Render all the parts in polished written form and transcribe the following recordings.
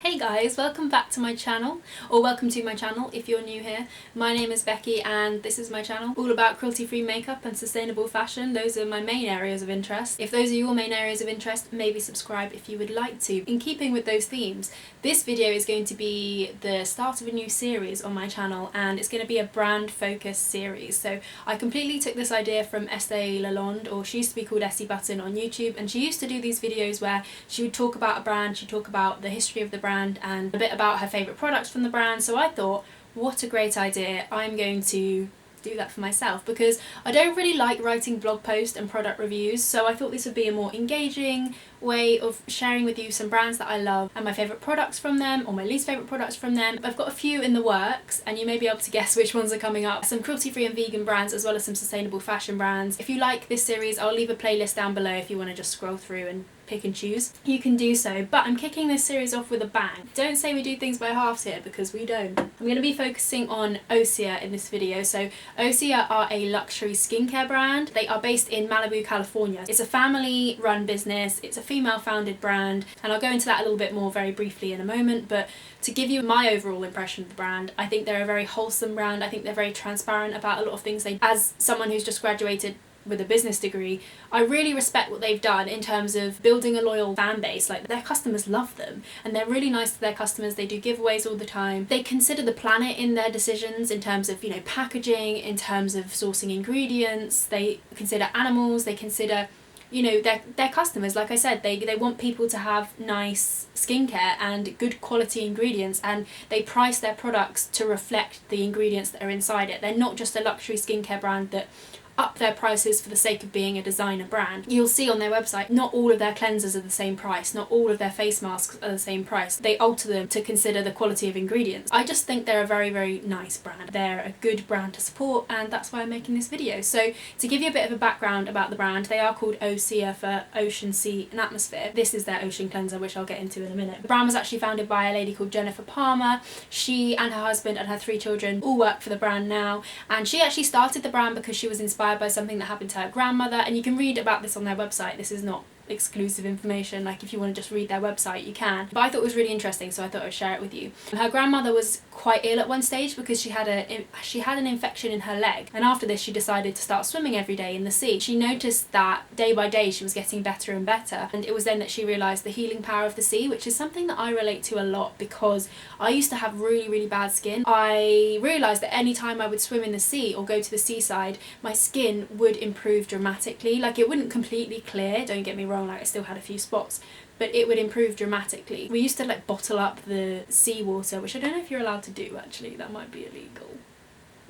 Hey guys, welcome back to my channel, or welcome to my channel if you're new here. My name is Becky and this is my channel, all about cruelty-free makeup and sustainable fashion. Those are my main areas of interest. If those are your main areas of interest, maybe subscribe if you would like to. In keeping with those themes, this video is going to be the start of a new series on my channel, and it's going to be a brand focused series. So I completely took this idea from Estee Lalonde, or she used to be called Essie Button on YouTube, and she used to do these videos where she would talk about a brand, she'd talk about the history of the brand and a bit about her favourite products from the brand. So I thought, what a great idea, I'm going to do that for myself, because I don't really like writing blog posts and product reviews, so I thought this would be a more engaging way of sharing with you some brands that I love and my favourite products from them, or my least favourite products from them. I've got a few in the works and you may be able to guess which ones are coming up. Some cruelty-free and vegan brands, as well as some sustainable fashion brands. If you like this series, I'll leave a playlist down below if you want to just scroll through and pick and choose. You can do so, but I'm kicking this series off with a bang. Don't say we do things by halves here, because we don't. I'm going to be focusing on Osea in this video. So Osea are a luxury skincare brand. They are based in Malibu, California. It's a family run business, it's a female founded brand, and I'll go into that a little bit more very briefly in a moment. But to give you my overall impression of the brand, I think they're a very wholesome brand. I think they're very transparent about a lot of things they do. As someone who's just graduated with a business degree, I really respect what they've done in terms of building a loyal fan base. Like, their customers love them and they're really nice to their customers. They do giveaways all the time. They consider the planet in their decisions in terms of, packaging, in terms of sourcing ingredients. They consider animals, they consider their customers. Like I said, they want people to have nice skincare and good quality ingredients, and they price their products to reflect the ingredients that are inside it. They're not just a luxury skincare brand that up their prices for the sake of being a designer brand. You'll see on their website, not all of their cleansers are the same price, not all of their face masks are the same price. They alter them to consider the quality of ingredients. I just think they're a very, very nice brand. They're a good brand to support, and that's why I'm making this video. So to give you a bit of a background about the brand, they are called Osea for Ocean, Sea and Atmosphere. This is their ocean cleanser, which I'll get into in a minute. The brand was actually founded by a lady called Jennifer Palmer. She and her husband and her 3 children all work for the brand now, and she actually started the brand because she was inspired by something that happened to her grandmother, and you can read about this on their website. This is not exclusive information. Like, if you want to just read their website, you can, but I thought it was really interesting, so I thought I'd share it with you. Her grandmother was quite ill at one stage because she had an infection in her leg, and after this she decided to start swimming every day in the sea. She noticed that day by day she was getting better and better, and it was then that she realised the healing power of the sea, which is something that I relate to a lot because I used to have really, really bad skin. I realised that any time I would swim in the sea or go to the seaside, my skin would improve dramatically. Like, it wouldn't completely clear, don't get me wrong, like I still had a few spots, but it would improve dramatically. We used to bottle up the seawater, which I don't know if you're allowed to do actually. That might be illegal.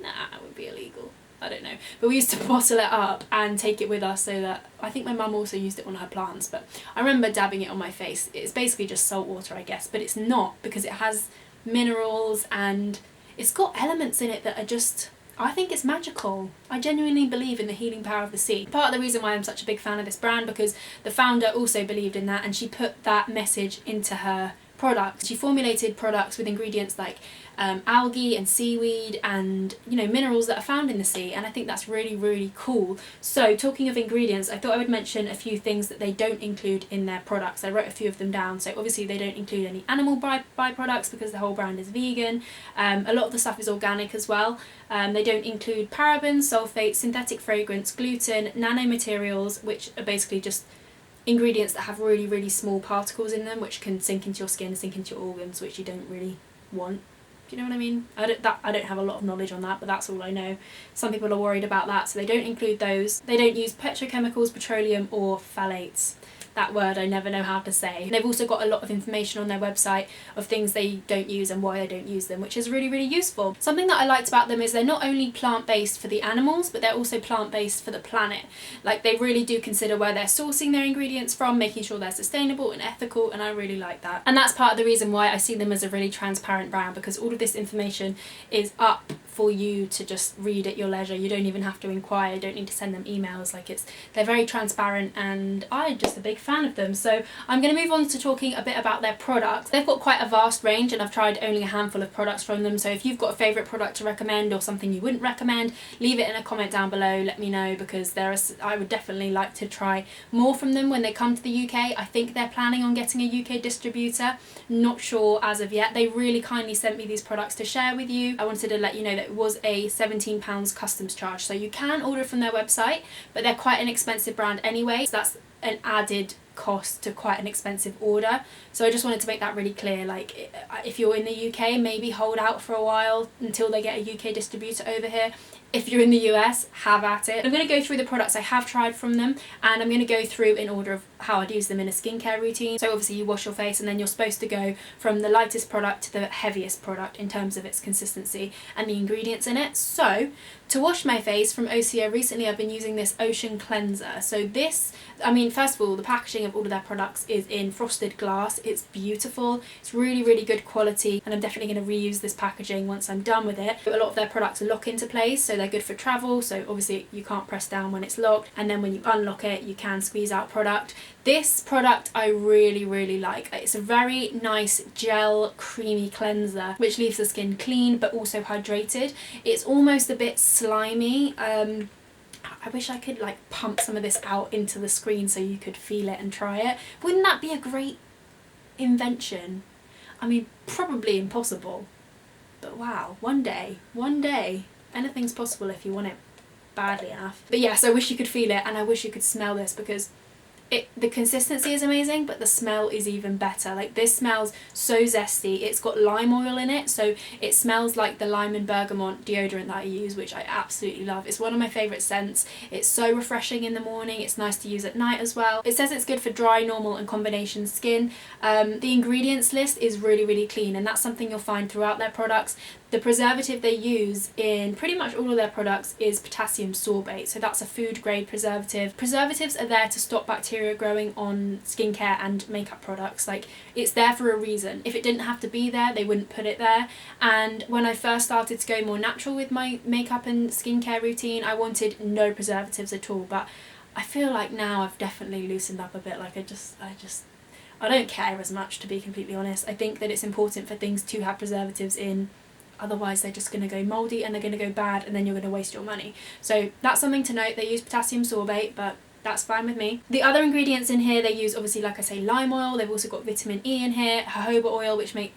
Nah, it would be illegal. I don't know. But we used to bottle it up and take it with us, so that I think my mum also used it on her plants, but I remember dabbing it on my face. It's basically just salt water, I guess, but it's not, because it has minerals and it's got elements in it that are just, I think it's magical. I genuinely believe in the healing power of the sea. Part of the reason why I'm such a big fan of this brand, because the founder also believed in that, and she put that message into her products. She formulated products with ingredients like algae and seaweed and minerals that are found in the sea, and I think that's really, really cool. So talking of ingredients, I thought I would mention a few things that they don't include in their products. I wrote a few of them down. So obviously they don't include any animal byproducts because the whole brand is vegan. A lot of the stuff is organic as well. They don't include parabens, sulfates, synthetic fragrance, gluten, nanomaterials, which are basically just ingredients that have really, really small particles in them, which can sink into your skin, sink into your organs, which you don't really want. Do you know what I mean? I don't have a lot of knowledge on that, but that's all I know. Some people are worried about that, so they don't include those. They don't use petrochemicals, petroleum or phthalates. That word I never know how to say. They've also got a lot of information on their website of things they don't use and why they don't use them, which is really, really useful. Something that I liked about them is they're not only plant-based for the animals, but they're also plant-based for the planet. Like, they really do consider where they're sourcing their ingredients from, making sure they're sustainable and ethical, and I really like that. And that's part of the reason why I see them as a really transparent brand, because all of this information is up for you to just read at your leisure. You don't even have to inquire, you don't need to send them emails. Like, they're very transparent, and I'm just a big fan of them. So I'm going to move on to talking a bit about their products. They've got quite a vast range, and I've tried only a handful of products from them. So if you've got a favourite product to recommend or something you wouldn't recommend, leave it in a comment down below, let me know, because I would definitely like to try more from them when they come to the UK. I think they're planning on getting a UK distributor, not sure as of yet. They really kindly sent me these products to share with you. I wanted to let you know that it was a £17 customs charge, so you can order from their website, but they're quite an expensive brand anyway, so that's an added cost to quite an expensive order. So I just wanted to make that really clear. Like, if you're in the UK, maybe hold out for a while until they get a UK distributor over here. If you're in the US, have at it. I'm going to go through the products I have tried from them, and I'm going to go through in order of how I'd use them in a skincare routine. So obviously you wash your face, and then you're supposed to go from the lightest product to the heaviest product in terms of its consistency and the ingredients in it. So to wash my face from Osea, recently I've been using this Ocean Cleanser. So this, I mean, first of all, the packaging of all of their products is in frosted glass. It's beautiful, it's really, really good quality, and I'm definitely going to reuse this packaging once I'm done with it. A lot of their products lock into place, so they're good for travel, so obviously you can't press down when it's locked, and then when you unlock it you can squeeze out product. This product I really, really like. It's a very nice gel creamy cleanser which leaves the skin clean but also hydrated. It's almost a bit slimy. I wish I could like pump some of this out into the screen so you could feel it and try it. Wouldn't that be a great invention? I mean, probably impossible, but wow, one day, anything's possible if you want it badly enough. But yes, I wish you could feel it, and I wish you could smell this, because the consistency is amazing, but the smell is even better. Like, this smells so zesty. It's got lime oil in it, so it smells like the lime and bergamot deodorant that I use, which I absolutely love. It's one of my favourite scents. It's so refreshing in the morning. It's nice to use at night as well. It says it's good for dry, normal and combination skin. The ingredients list is really, really clean, and that's something you'll find throughout their products. The preservative they use in pretty much all of their products is potassium sorbate, so that's a food grade preservative. Preservatives are there to stop bacteria growing on skincare and makeup products. Like, it's there for a reason. If it didn't have to be there, they wouldn't put it there. And when I first started to go more natural with my makeup and skincare routine, I wanted no preservatives at all, but I feel like now I've definitely loosened up a bit. Like, I don't care as much, to be completely honest. I think that it's important for things to have preservatives in, otherwise they're just going to go mouldy and they're going to go bad, and then you're going to waste your money. So that's something to note. They use potassium sorbate, but that's fine with me. The other ingredients in here, they use, obviously, like I say, lime oil. They've also got vitamin E in here, jojoba oil, which I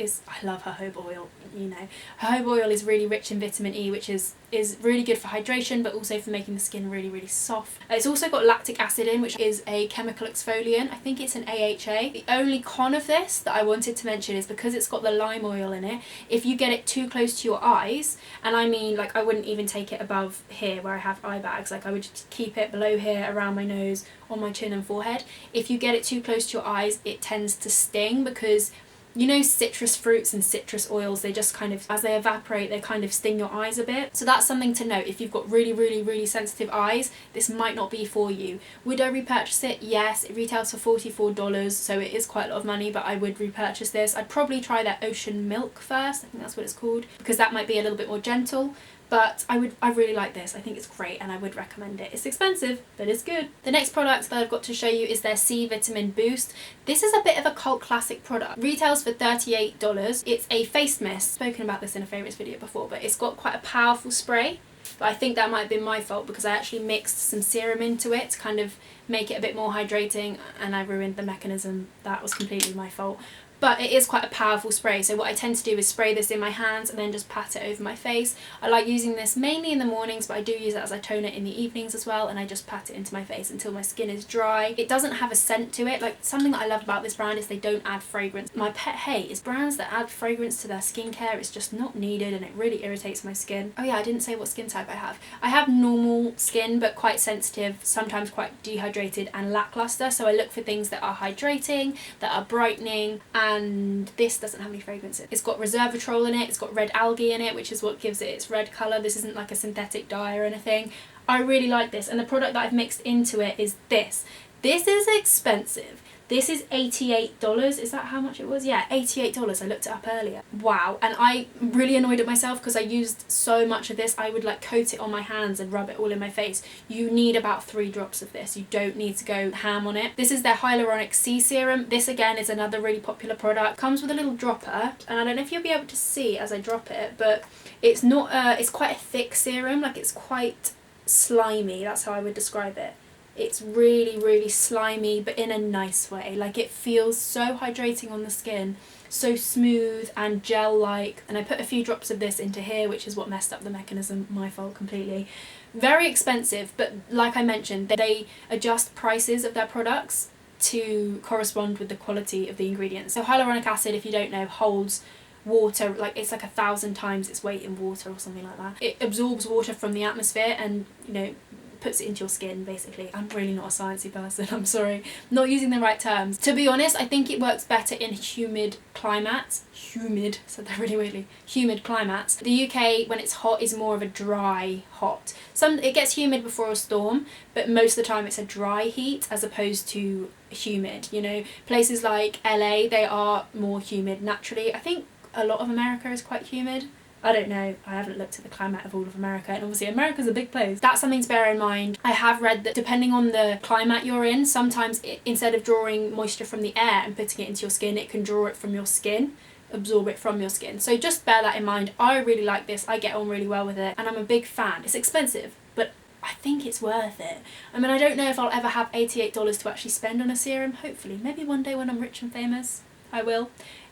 love jojoba oil, you know. Jojoba oil is really rich in vitamin E, which is really good for hydration, but also for making the skin really, really soft. It's also got lactic acid in, which is a chemical exfoliant. I think it's an AHA. The only con of this that I wanted to mention is because it's got the lime oil in it, if you get it too close to your eyes, and I mean, like, I wouldn't even take it above here where I have eye bags, like I would just keep it below here, around my nose, on my chin and forehead. If you get it too close to your eyes, it tends to sting, because you know, citrus fruits and citrus oils, they just kind of, as they evaporate, they kind of sting your eyes a bit. So that's something to note. If you've got really, really, really sensitive eyes, this might not be for you. Would I repurchase it? Yes, it retails for $44, so it is quite a lot of money, but I would repurchase this. I'd probably try their Ocean Milk first, I think that's what it's called, because that might be a little bit more gentle. But I really like this. I think it's great and I would recommend it. It's expensive, but it's good. The next product that I've got to show you is their C Vitamin Boost. This is a bit of a cult classic product. Retails for $38. It's a face mist. I've spoken about this in a favourites video before, but it's got quite a powerful spray. But I think that might have been my fault, because I actually mixed some serum into it to kind of make it a bit more hydrating, and I ruined the mechanism. That was completely my fault. But it is quite a powerful spray, so what I tend to do is spray this in my hands and then just pat it over my face. I like using this mainly in the mornings, but I do use it as I tone it in the evenings as well, and I just pat it into my face until my skin is dry. It doesn't have a scent to it. Like, something that I love about this brand is they don't add fragrance. My pet hate is brands that add fragrance to their skincare. It's just not needed and it really irritates my skin. Oh yeah, I didn't say what skin type I have. I have normal skin, but quite sensitive, sometimes quite dehydrated and lackluster, so I look for things that are hydrating, that are brightening, and this doesn't have any fragrance. It's got resveratrol in it, it's got red algae in it, which is what gives it its red colour. This isn't like a synthetic dye or anything. I really like this, and the product that I've mixed into it is this. This is expensive. This is $88. Is that how much it was? Yeah, $88. I looked it up earlier. Wow. And I really annoyed at myself because I used so much of this. I would like coat it on my hands and rub it all in my face. You need about 3 drops of this. You don't need to go ham on it. This is their hyaluronic C serum. This again is another really popular product. Comes with a little dropper, and I don't know if you'll be able to see as I drop it, but it's not it's quite a thick serum. Like, it's quite slimy. That's how I would describe it. It's really, really slimy, but in a nice way. Like, it feels so hydrating on the skin, so smooth and gel-like. And I put a few drops of this into here, which is what messed up the mechanism. My fault completely. Very expensive, but like I mentioned, they adjust prices of their products to correspond with the quality of the ingredients. So hyaluronic acid, if you don't know, holds water, like it's like 1,000 times its weight in water or something like that. It absorbs water from the atmosphere and, you know, puts it into your skin basically. I'm really not a sciencey person, I'm sorry. Not using the right terms. To be honest, I think it works better in humid climates. Humid, said that really weirdly. Humid climates. The UK, when it's hot, is more of a dry hot. It gets humid before a storm, but most of the time it's a dry heat as opposed to humid. You know, places like LA, they are more humid naturally. I think a lot of America is quite humid. I don't know, I haven't looked at the climate of all of America, and obviously America's a big place. That's something to bear in mind. I have read that depending on the climate you're in, sometimes instead of drawing moisture from the air and putting it into your skin, it can draw it from your skin, absorb it from your skin. So just bear that in mind. I really like this, I get on really well with it, and I'm a big fan. It's expensive, but I think it's worth it. I mean, I don't know if I'll ever have $88 to actually spend on a serum. Hopefully, maybe one day when I'm rich and famous, I will.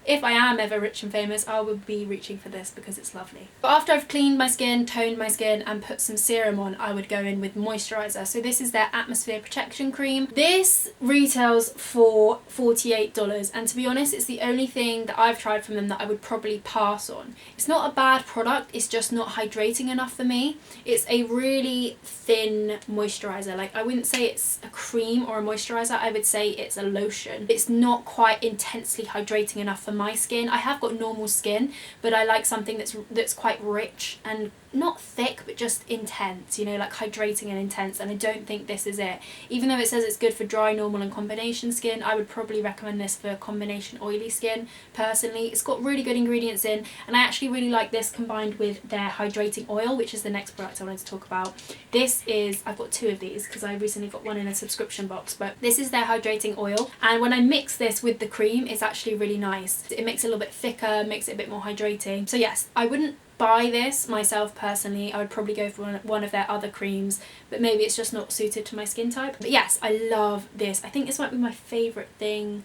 If I am ever rich and famous, I will be reaching for this because it's lovely. But after I've cleaned my skin, toned my skin and put some serum on, I would go in with moisturizer. So this is their Atmosphere Protection Cream. This retails for $48, and to be honest, it's the only thing that I've tried from them that I would probably pass on. It's not a bad product, it's just not hydrating enough for me. It's a really thin moisturizer. Like, I wouldn't say it's a cream or a moisturizer, I would say it's a lotion. It's not quite intensely hydrating enough for my skin. I have got normal skin, but I like something that's quite rich and not thick, but just intense, you know, like hydrating and intense, and I don't think this is it. Even though it says it's good for dry, normal and combination skin, I would probably recommend this for combination oily skin personally. It's got really good ingredients in, and I actually really like this combined with their hydrating oil, which is the next product I wanted to talk about. This is, I've got 2 of these because I recently got one in a subscription box, but this is their hydrating oil, and when I mix this with the cream, it's actually really nice. It makes it a little bit thicker, makes it a bit more hydrating. So yes, I wouldn't buy this myself personally. I would probably go for one of their other creams, but maybe it's just not suited to my skin type. But yes, I love this. I think this might be my favourite thing.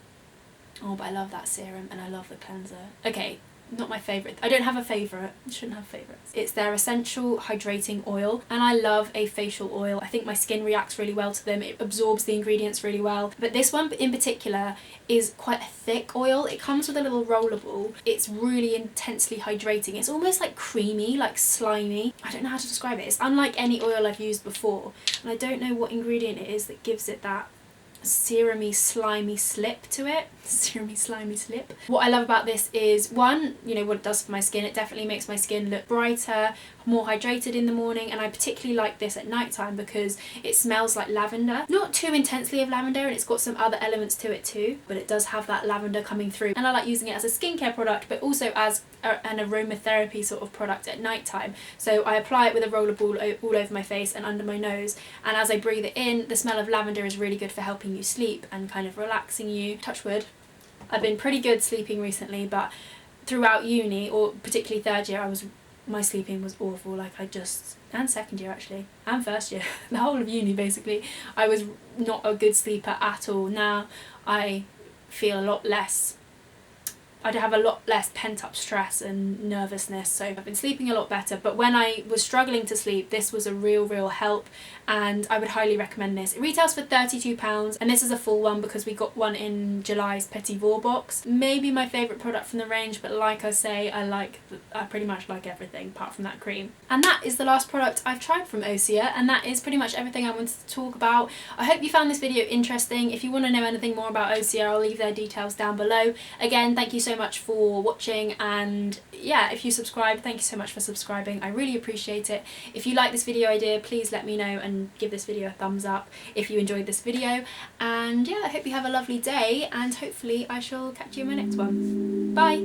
Oh, but I love that serum and I love the cleanser. Okay, not my favourite. I don't have a favourite. I shouldn't have favourites. It's their essential hydrating oil, and I love a facial oil. I think my skin reacts really well to them. It absorbs the ingredients really well. But this one in particular is quite a thick oil. It comes with a little roller ball. It's really intensely hydrating. It's almost like creamy, like slimy. I don't know how to describe it. It's unlike any oil I've used before, and I don't know what ingredient it is that gives it that serumy slimy slip to it. Serumy slimy slip. What I love about this is, one, you know, what it does for my skin. It definitely makes my skin look brighter, more hydrated in the morning, and I particularly like this at night time because it smells like lavender. Not too intensely of lavender, and it's got some other elements to it too, but it does have that lavender coming through, and I like using it as a skincare product but also as an aromatherapy sort of product at night time. So I apply it with a roller ball all over my face and under my nose, and as I breathe it in, the smell of lavender is really good for helping you sleep and kind of relaxing you. Touch wood. I've been pretty good sleeping recently, but throughout uni, or particularly 3rd year, my sleeping was awful. Like, and 2nd year actually, and 1st year, the whole of uni basically, I was not a good sleeper at all. Now I feel a lot less, I'd have a lot less pent-up stress and nervousness, so I've been sleeping a lot better. But when I was struggling to sleep, this was a real help, and I would highly recommend this. It retails for £32, and this is a full one because we got one in July's Petit Vour box. Maybe my favourite product from the range, but like I say, I pretty much like everything apart from that cream. And that is the last product I've tried from Osea, and that is pretty much everything I wanted to talk about. I hope you found this video interesting. If you want to know anything more about Osea, I'll leave their details down below. Again, thank you so so much for watching, and yeah, if you subscribe, thank you so much for subscribing. I really appreciate it. If you like this video idea, please let me know and give this video a thumbs up if you enjoyed this video. And yeah, I hope you have a lovely day, and hopefully I shall catch you in my next one. Bye!